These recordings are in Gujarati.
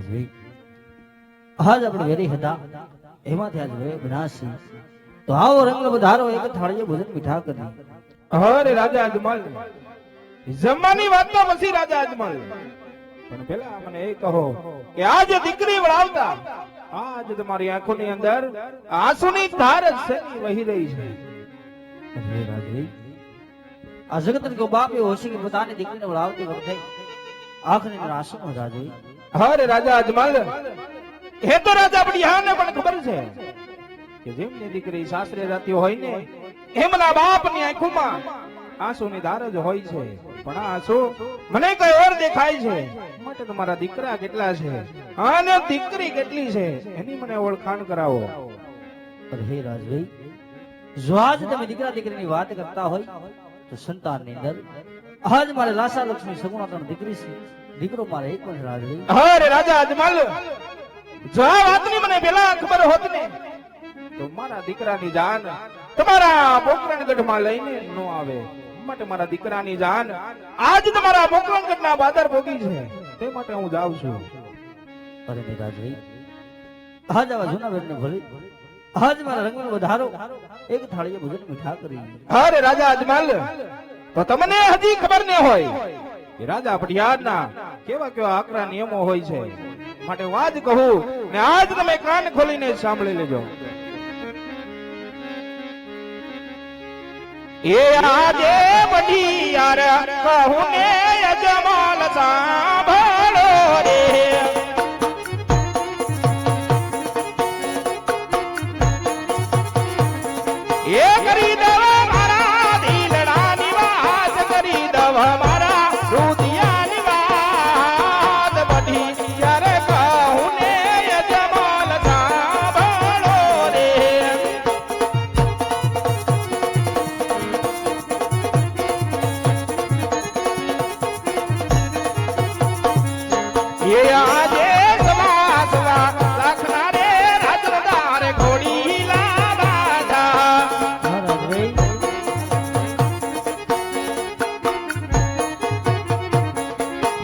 રાજવી આજ આપણે વેરી હતા એમાંથી આજ વે વિનાશી તો આવો રંગ વધારો એક થાળીએ ભોજન મીઠા કરી અરે રાજા અજમલ જમવાની વાત તો પછી રાજા અજમલ પણ પેલા મને એ કહો કે આજ દીકરી વળાવતા આજ તમારી આંખોની અંદર આંસુની ધાર છે વહી રહી છે અરે રાજવી આ જગત કો બાપ એવો હશે કે પોતાની દીકરીને વળાવતી વખતે આંખની અંદર આંસુ ન રાજવી અરે રાજા અજમલ એ તો રાજા બડિયાને પણ ખબર છે કે જેમની દીકરી સાસરે જતી હોય ને એમના બાપની આંખોમાં આંસુની ધાર જ હોય છે પણ આ આંસુ મને કઈ ઓર દેખાય છે માટે તમારા દીકરા કેટલા છે અને દીકરી કેટલી છે એની મને ઓળખાણ કરાવો અરે હે રાજવી જો આજ તમે દીકરા દીકરીની વાત કરતા હોય તો સંતાનની અંદર આજ મારે લાસા લક્ષ્મી સગુણા દીકરી છે દીકરો મારે એક જ રાજવી અરે રાજા અજમલ જો આ વાતની મને પેલા ખબર હોત ને તો મારા દીકરાની જાન તમારા પોકરણગઢમાં લઈને ન આવે માટે મારા દીકરાની જાન આજ તમારા પોકરણગઢના બાદર ભોગી છે તે માટે હું જાઉં છું અરે રાજવી આજ આવા જૂનાગઢ ને ભરી આજ મારા રંગનો વધારો એક થાળીએ ભોજન મીઠા કરી અરે રાજા અજમલ તો તમને હજી ખબર ન હોય કે રાજા પટિયાદના કેવા કેવા આકરા નિયમો હોય છે માટે વાજ કહું ને આજ તમે કાન ખોલીને સાંભળી લેજો એ આજે પટિયાર કહું ને અજમલ સાંભળો રે એ કરી દવ મારા દિલડાની વાત કરી દવ મારા રુદિયાની વાત બધી જ્યારે કહું ને અજમલ સાંભળો રે એ આજે સમાસવા લખના રે રાજદાર ઘોડી લાવાજા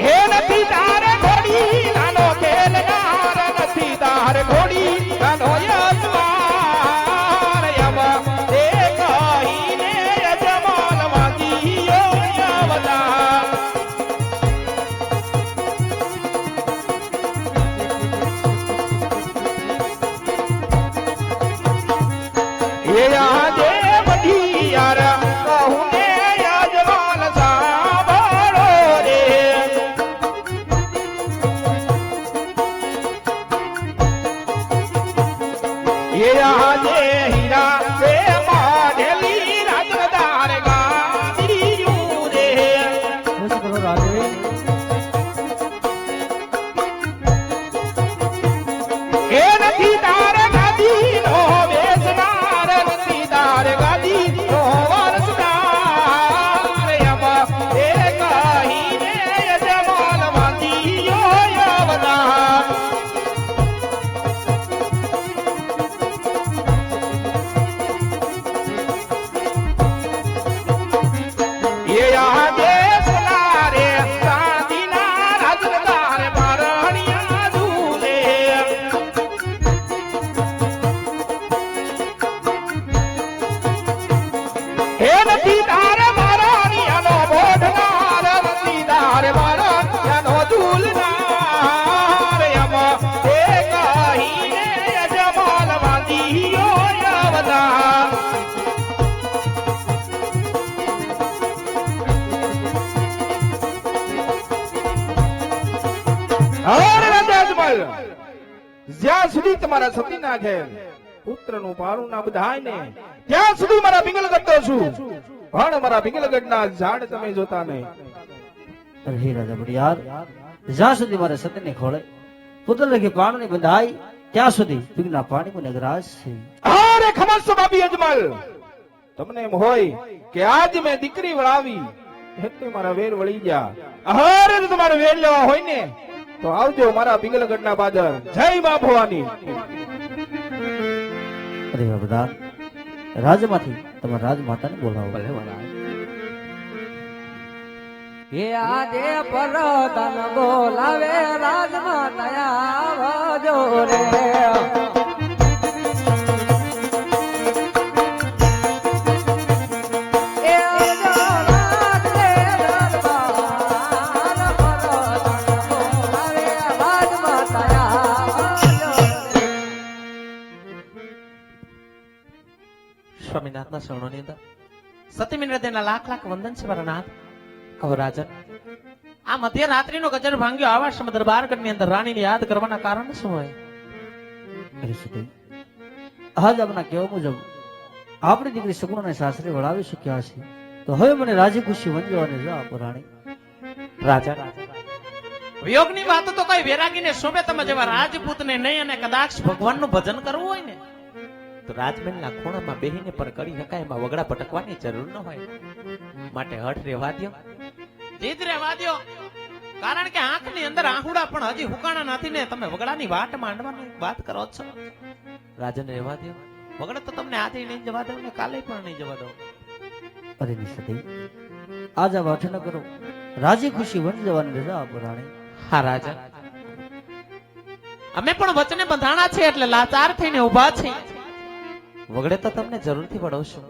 હે નથી તારે ઘોડી નાનો ખેલનાર નથી તારે ઘોડી નાનો યજમાન યમ તે કહીને યજમાન વાંધીયો યવદાર એ આજે બધિયાર કહું ને યજમાન સાંભળો રે એ આજે હીરા રે માઢેલી રાજદાર ગાદીયું રે બસ કરો રાજવી એ નથી તારે ગાદી નો વેચનાર નથી તારે ગાદી નો વારસદાર યમ એ કહીને યજમાન વાંધીયો યવદાર એ આજે સોનારે ચાંદીના રાજદાર મારણિયા ઝૂલે હે નથી તારે મારણિયાનો બોધનાર નથી તારે મારણિયાનો ઝૂલનાર યમ એ કહીને યજમાન વાંધીયો યવદાર અરે રાજા અજમલ જ્યાં સુધી તમારા સતીના ઘેર પુત્રનું પારું ના બધાય ને ત્યાં સુધી મારા પિંગલગઢ છું પણ મારા પિંગલગઢના ઝાડ તમે જોતા નહીં અરે હે રાજા બડિયાર જ્યાં સુધી મારે સત્યને ખોળે પુત્ર લખી પાણી બંધાય ત્યાં સુધી પિંગના પાણી મને ગ્રાસ છે અરે ખમસ બાપી અજમલ તમને એમ હોય કે આજ મેં દીકરી વળાવી એટલે મારા વેર વળી ગયા અરે જો તમારે વેર લેવા હોય ને તો આવજો મારા પિંગલગઢના બાદર જય મા ભવાની અરે બધા રાજમાંથી તમારા રાજમાતાને બોલાવો ભલે હે આજે પરદાન બોલાવે રાજમાતા રે એ આવજો રાજ રે દરબાર ભરો રે રાજ માતા આવજો રે. સ્વામિનાથના શરણોની અંદર સતીમીન હૃદયના લાખ લાખ વંદન છે મારા નાથ. હવે રાજન, આ મધ્યરાત્રિનો ગજર ભાંગ્યો આવા સમય દરબારગઢની અંદર રાણીને યાદ કરવાના કારણ શું હોય? અરે સતી, આજ આપના કહેવા મુજબ આપણી દીકરી સગુણાને સાસરે વળાવી શક્યા છે, તો હવે મને રાજી ખુશી વંજવાની જા આપો રાણી. રાજા, વિયોગની વાતો તો કઈ વેરાગીને શોભે. તમે જેવા રાજપૂતને નહીં અને કદાચ ભગવાનનું ભજન કરવું હોય ને તો રાજમહેલના ખૂણામાં બેહીને પણ કરી શકાય, એમાં વગડા પટકવાની જરૂર ન હોય. માટે હઠ રહેવા દ્યો, જીદ રહેવા દ્યો. કારણ કે આંખની અંદર આહુડા પણ હજી હુકાણા નથી ને તમે વગડાની વાટ માંડવાની વાત કરો છો. રાજન રહેવા દ્યો. વગડા તો તમને આજે નહીં જવા દઉં ને કાલે પણ નહીં જવા દઉં. અરે ની સતી, આજ આ વાઠ ન કરો, રાજી ખુશી વંજ જવાની રજા આપો રાણી. હા રાજા, અમે પણ વચને બંધાણા છે એટલે લાચાર થઈને ઊભા છે. વગડે તો તમને જરૂરથી વળવશું,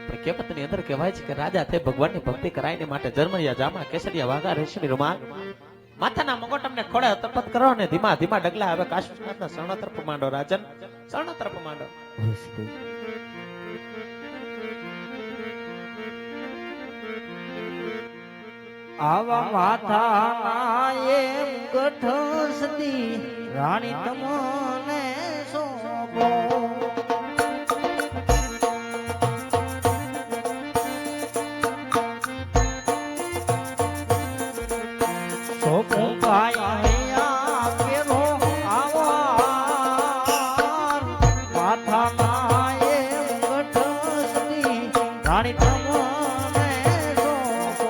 પણ કહેવતની અંદર કહેવાય છે કે રાજા તે ભગવાનની ભક્તિ કરાઈને માટે જર્મનિયા જામા કેસરિયા વાઘા રેશમી રૂમાલ માથાના મગોટ અમને ખોળે તરપત કરો અને ધીમા ધીમા ડગલા હવે કાશીનાથના શરણો તરફ માંડો. રાજન, શરણો તરફ માંડો. અરે સતી, આવા માથા એમ ગઠ સતી રાણી તમને સોંપો. સોંપો કાયા કેરો આવા માથાના એમ ગઠ સતી રાણી તમને સોંપો.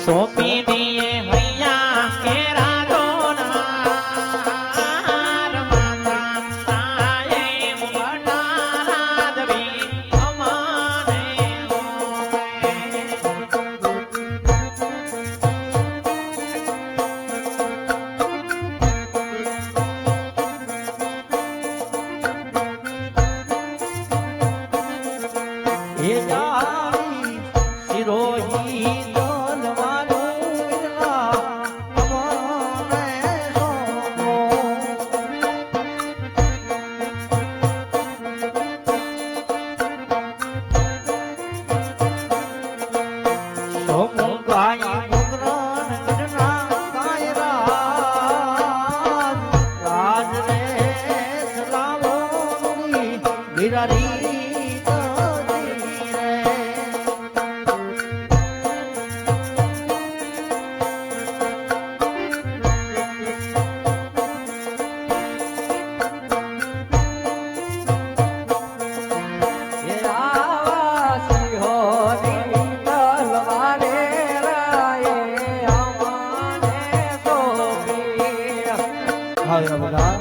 સોંપી દીએ હૈયા કેરા ડોનાર માતા એમ બટા રાજવી અમારે એ જાવી શિરોહી દલવાનું વિરલા તમને સોંપો. સોંપો ગાય મુગરન ગઢના કાયરા રાજ રે સલાવો બિરારી હવે બધા